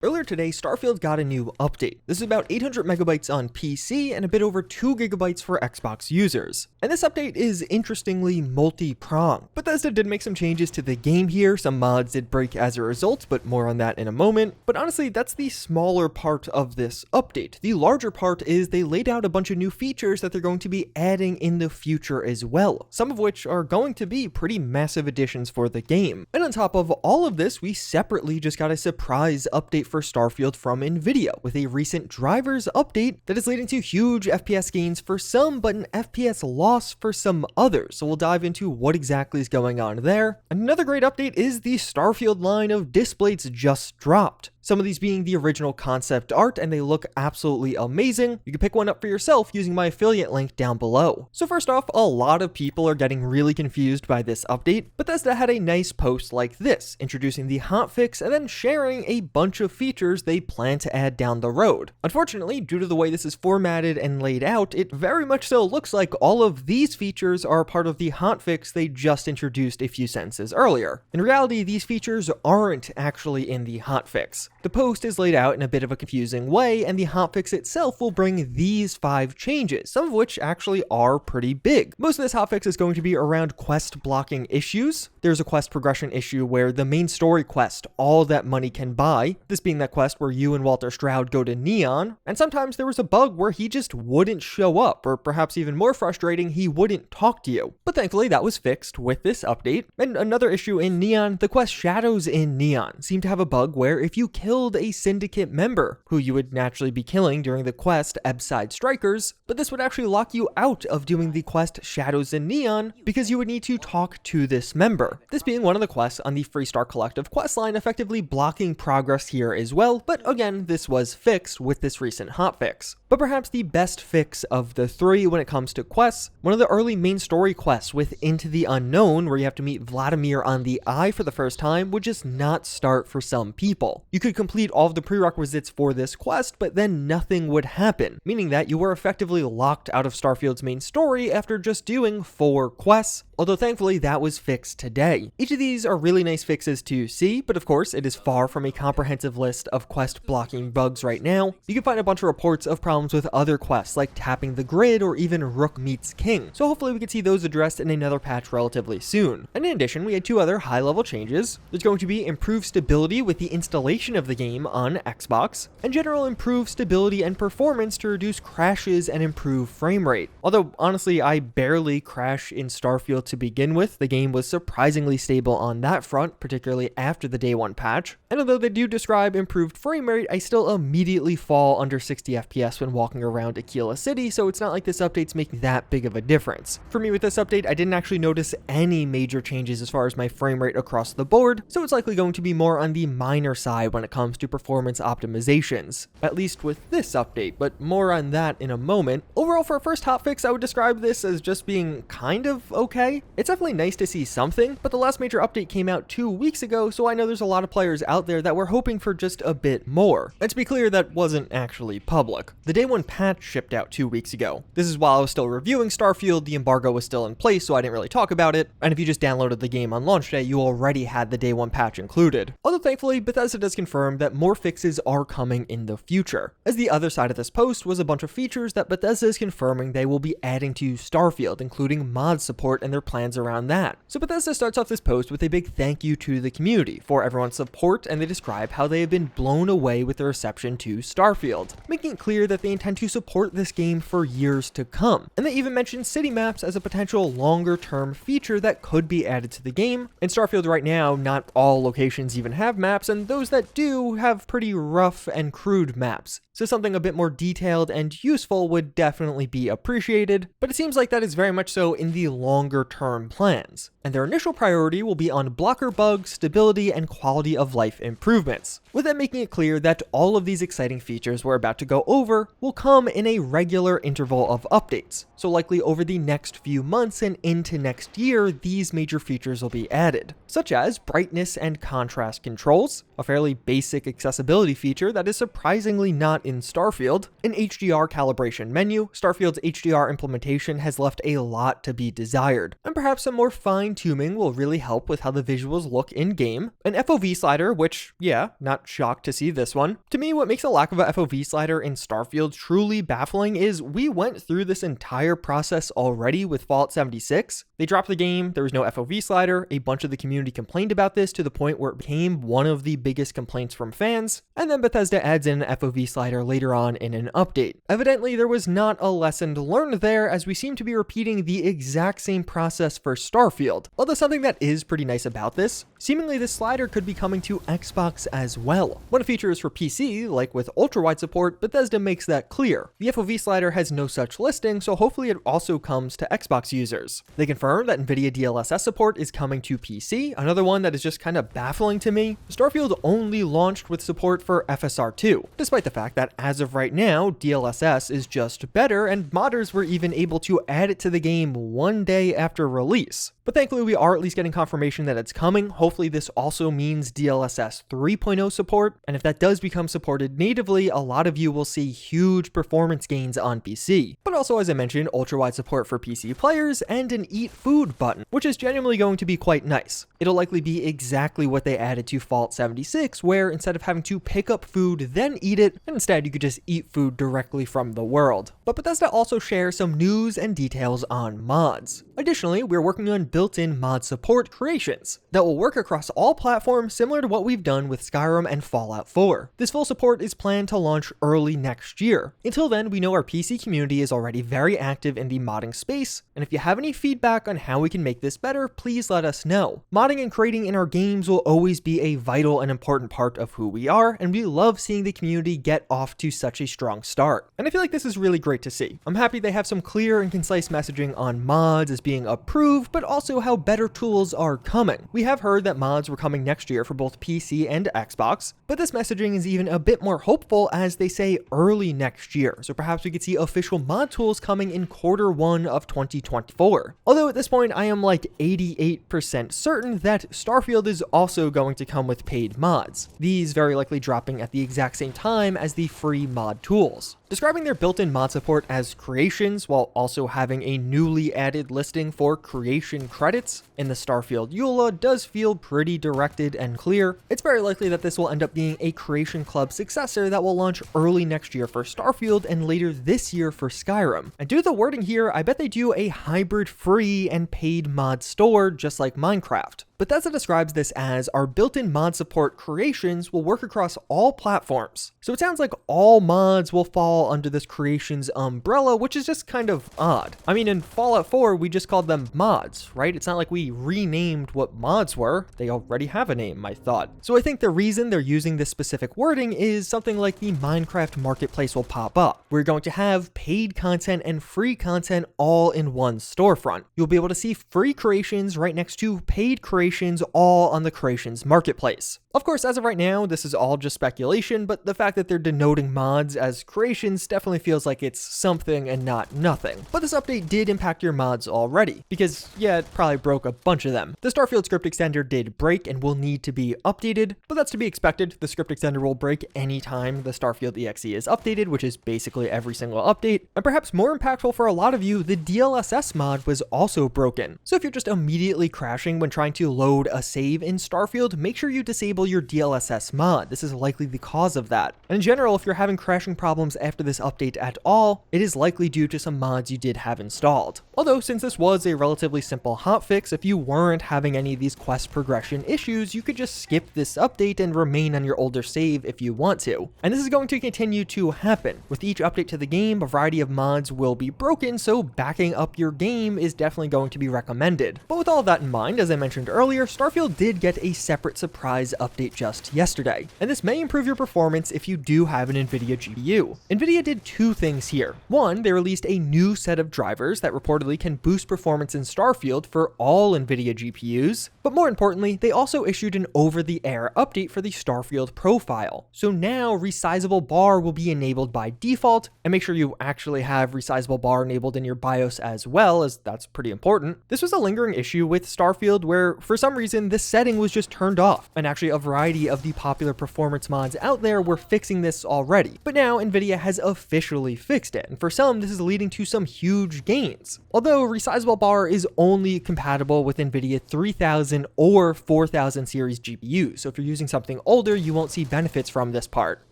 Earlier today, Starfield got a new update. This is about 800 megabytes on PC and a bit over 2 gigabytes for Xbox users. And this update is interestingly multi-pronged. Bethesda did make some changes to the game here, some mods did break as a result, but more on that in a moment. But honestly, that's the smaller part of this update. The larger part is they laid out a bunch of new features that they're going to be adding in the future as well, some of which are going to be pretty massive additions for the game. And on top of all of this, we separately just got a surprise update for Starfield from Nvidia with a recent drivers update that is leading to huge FPS gains for some, but an FPS loss for some others. So we'll dive into what exactly is going on there. And another great update is the Starfield line of disc blades just dropped. Some of these being the original concept art, and they look absolutely amazing. You can pick one up for yourself using my affiliate link down below. So first off, a lot of people are getting really confused by this update. Bethesda had a nice post like this, introducing the hotfix and then sharing a bunch of features they plan to add down the road. Unfortunately, due to the way this is formatted and laid out, it very much so looks like all of these features are part of the hotfix they just introduced a few sentences earlier. In reality, these features aren't actually in the hotfix. The post is laid out in a bit of a confusing way, and the hotfix itself will bring these 5 changes, some of which actually are pretty big. Most of this hotfix is going to be around quest blocking issues. There's a quest progression issue where the main story quest, all that money can buy, this being that quest where you and Walter Stroud go to Neon, and sometimes there was a bug where he just wouldn't show up, or perhaps even more frustrating, he wouldn't talk to you. But thankfully that was fixed with this update. And another issue in Neon, the quest Shadows in Neon seem to have a bug where if you killed a syndicate member, who you would naturally be killing during the quest Ebside Strikers, but this would actually lock you out of doing the quest Shadows in Neon because you would need to talk to this member. This being one of the quests on the Freestar Collective questline, effectively blocking progress here as well, but again, this was fixed with this recent hotfix. But perhaps the best fix of the 3 when it comes to quests, one of the early main story quests with Into the Unknown, where you have to meet Vladimir on the Eye for the first time, would just not start for some people. You could complete all of the prerequisites for this quest, but then nothing would happen, meaning that you were effectively locked out of Starfield's main story after just doing 4 quests, although thankfully that was fixed today. Each of these are really nice fixes to see, but of course it is far from a comprehensive list of quest blocking bugs right now. You can find a bunch of reports of problems with other quests like tapping the grid or even Rook meets King, so hopefully we can see those addressed in another patch relatively soon. And in addition, we had 2 other high-level changes. There's going to be improved stability with the installation of the game on Xbox, and general improved stability and performance to reduce crashes and improve frame rate. Although honestly, I barely crash in Starfield to begin with. The game was surprisingly stable on that front, particularly after the day 1 patch. And although they do describe improved frame rate, I still immediately fall under 60 FPS when walking around Aquila City, so it's not like this update's making that big of a difference. For me with this update, I didn't actually notice any major changes as far as my frame rate across the board, so it's likely going to be more on the minor side when it comes to performance optimizations, at least with this update, but more on that in a moment. Overall, for a first hotfix, I would describe this as just being kind of okay. It's definitely nice to see something, but the last major update came out 2 weeks ago, so I know there's a lot of players out there that were hoping for just a bit more. And to be clear, that wasn't actually public. The day 1 patch shipped out 2 weeks ago. This is while I was still reviewing Starfield, the embargo was still in place, so I didn't really talk about it, and if you just downloaded the game on launch day, you already had the day 1 patch included. Although thankfully, Bethesda does confirm that more fixes are coming in the future. As the other side of this post was a bunch of features that Bethesda is confirming they will be adding to Starfield, including mod support and their plans around that. So Bethesda starts off this post with a big thank you to the community for everyone's support, and they describe how they have been blown away with the reception to Starfield, making it clear that they intend to support this game for years to come. And they even mentioned city maps as a potential longer-term feature that could be added to the game. In Starfield right now, not all locations even have maps, and those that do have pretty rough and crude maps. So something a bit more detailed and useful would definitely be appreciated, but it seems like that is very much so in the longer-term plans. And their initial priority will be on blocker bugs, stability, and quality of life improvements, with them making it clear that all of these exciting features we're about to go over will come in a regular interval of updates. So likely over the next few months and into next year, these major features will be added, such as brightness and contrast controls, a fairly basic accessibility feature that is surprisingly not in Starfield, an HDR calibration menu. Starfield's HDR implementation has left a lot to be desired, and perhaps some more fine-tuning will really help with how the visuals look in-game. An FOV slider, which, yeah, not shocked to see this one. To me, what makes the lack of a FOV slider in Starfield truly baffling is we went through this entire process already with Fallout 76. They dropped the game, there was no FOV slider, a bunch of the community complained about this to the point where it became one of the biggest complaints from fans, and then Bethesda adds in an FOV slider later on in an update. Evidently, there was not a lesson learned there, as we seem to be repeating the exact same process for Starfield. Although something that is pretty nice about this, seemingly this slider could be coming to Xbox as well. When a feature is for PC, like with ultra-wide support, Bethesda makes that clear. The FOV slider has no such listing, so hopefully it also comes to Xbox users. They confirmed that NVIDIA DLSS support is coming to PC. Another one that is just kind of baffling to me, Starfield only launched with support for FSR2, despite the fact that as of right now, DLSS is just better, and modders were even able to add it to the game one day after release. But thankfully, we are at least getting confirmation that it's coming. Hopefully, this also means DLSS 3.0 support, and if that does become supported natively, a lot of you will see huge performance gains on PC. But also, as I mentioned, ultra-wide support for PC players and an Eat Food button, which is genuinely going to be quite nice. It'll likely be exactly what they added to Fallout 76, where instead of having to pick up food, then eat it, and instead you could just eat food directly from the world. But Bethesda also shares some news and details on mods. Additionally, we're working on built-in mod support creations that will work across all platforms, similar to what we've done with Skyrim and Fallout 4. This full support is planned to launch early next year. Until then, we know our PC community is already very active in the modding space, and if you have any feedback on how we can make this better, please let us know. Modding and creating in our games will always be a vital and important part of who we are, and we love seeing the community get off to such a strong start. And I feel like this is really great to see. I'm happy they have some clear and concise messaging on mods as being approved, but also how better tools are coming. We have heard that mods were coming next year for both PC and Xbox, but this messaging is even a bit more hopeful as they say early next year. So perhaps we could see official mod tools coming in Q1 of 2024. Although at this point, I am like 88% certain that Starfield is also going to come with paid mods, these very likely dropping at the exact same time as the free mod tools. Describing their built-in mod support as creations while also having a newly added listing for creation credits in the Starfield EULA does feel pretty directed and clear. It's very likely that this will end up being a Creation Club successor that will launch early next year for Starfield and later this year for Skyrim. And due to the wording here, I bet they do a hybrid free and paid mod store just like Minecraft. Bethesda describes this as our built-in mod support creations will work across all platforms. So it sounds like all mods will fall under this creations umbrella, which is just kind of odd. I mean, in Fallout 4, we just called them mods, right? It's not like we renamed what mods were. They already have a name, I thought. So I think the reason they're using this specific wording is something like the Minecraft marketplace will pop up. We're going to have paid content and free content all in one storefront. You'll be able to see free creations right next to paid creations all on the Creations Marketplace. Of course, as of right now, this is all just speculation, but the fact that they're denoting mods as creations definitely feels like it's something and not nothing. But this update did impact your mods already, because yeah, it probably broke a bunch of them. The Starfield script extender did break and will need to be updated, but that's to be expected. The script extender will break anytime the Starfield EXE is updated, which is basically every single update. And perhaps more impactful for a lot of you, the DLSS mod was also broken. So if you're just immediately crashing when trying to load a save in Starfield, make sure you disable your DLSS mod. This is likely the cause of that. And in general, if you're having crashing problems after this update at all, it is likely due to some mods you did have installed. Although, since this was a relatively simple hotfix, if you weren't having any of these quest progression issues, you could just skip this update and remain on your older save if you want to. And this is going to continue to happen. With each update to the game, a variety of mods will be broken, so backing up your game is definitely going to be recommended. But with all of that in mind, as I mentioned earlier, Starfield did get a separate surprise update just yesterday, and this may improve your performance if you do have an NVIDIA GPU. NVIDIA did two things here. One, they released a new set of drivers that reportedly can boost performance in Starfield for all NVIDIA GPUs, but more importantly, they also issued an over-the-air update for the Starfield profile. So now resizable bar will be enabled by default, and make sure you actually have resizable bar enabled in your BIOS as well, as that's pretty important. This was a lingering issue with Starfield where, for some reason, this setting was just turned off, and actually a variety of the popular performance mods out there were fixing this already, but now Nvidia has officially fixed it, and for some this is leading to some huge gains. Although resizable bar is only compatible with Nvidia 3000 or 4000 series GPUs, so if you're using something older you won't see benefits from this part.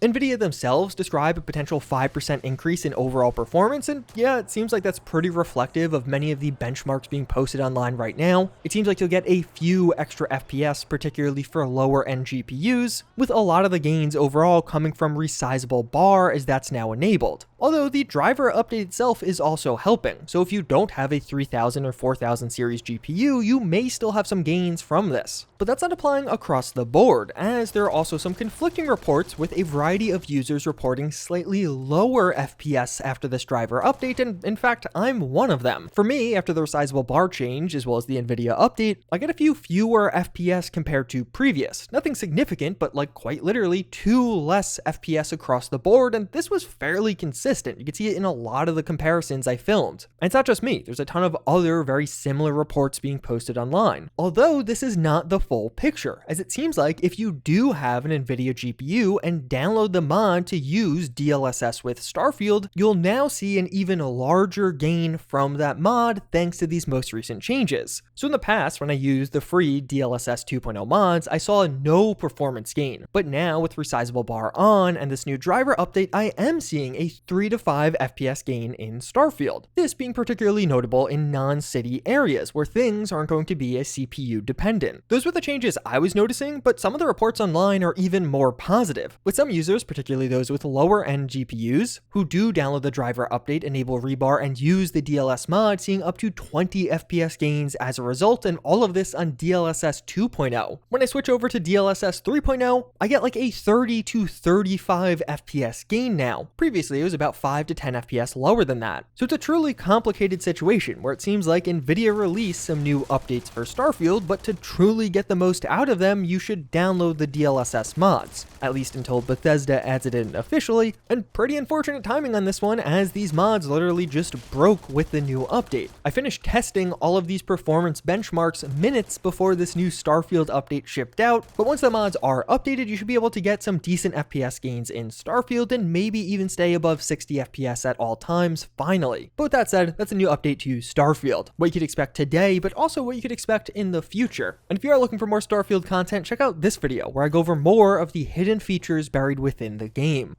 Nvidia themselves describe a potential 5% increase in overall performance, and yeah, it seems like that's pretty reflective of many of the benchmarks being posted online right now. It seems like you'll get a few extra FPS, particularly for lower end GPUs, with a lot of the gains overall coming from resizable bar as that's now enabled. Although the driver update itself is also helping, so if you don't have a 3000 or 4000 series GPU, you may still have some gains from this. But that's not applying across the board, as there are also some conflicting reports with a variety of users reporting slightly lower FPS after this driver update, and in fact, I'm one of them. For me, after the resizable bar change, as well as the Nvidia update, I get a few fewer FPS compared to previous. Nothing significant, but like quite literally 2 less FPS across the board, and this was fairly consistent. You can see it in a lot of the comparisons I filmed. And it's not just me, there's a ton of other very similar reports being posted online. Although this is not the full picture, as it seems like if you do have an Nvidia GPU and download the mod to use DLSS with Starfield, you'll now see an even larger gain from that mod thanks to these most recent changes. So in the past, when I used the free DLSS 2.0 mods, I saw no performance gain. But now with resizable bar on and this new driver update, I am seeing a 3 to 5 FPS gain in Starfield. This being particularly notable in non-city areas where things aren't going to be as CPU dependent. Those were the changes I was noticing, but some of the reports online are even more positive, with some users, particularly those with lower end GPUs, who do download the driver update, enable rebar, and use the DLS mod, seeing up to 20 FPS gains as a result, and all of this on DLSS 2.0. When I switch over to DLSS 3.0, I get like a 30 to 35 FPS gain now. Previously, it was about 5 to 10 FPS lower than that. So it's a truly complicated situation where it seems like Nvidia released some new updates for Starfield, but to truly get the most out of them, you should download the DLSS mods, at least until Bethesda adds it in officially, and pretty unfortunate timing on this one as these mods literally just broke with the new update. I finished testing all of these performance benchmarks minutes before this new Starfield update shipped out, but once the mods are updated, you should be able to get some decent FPS gains in Starfield and maybe even stay above 60 FPS at all times, finally. But with that said, that's a new update to Starfield, what you could expect today, but also what you could expect in the future. And if you are looking for more Starfield content, check out this video where I go over more of the hidden features buried within the game.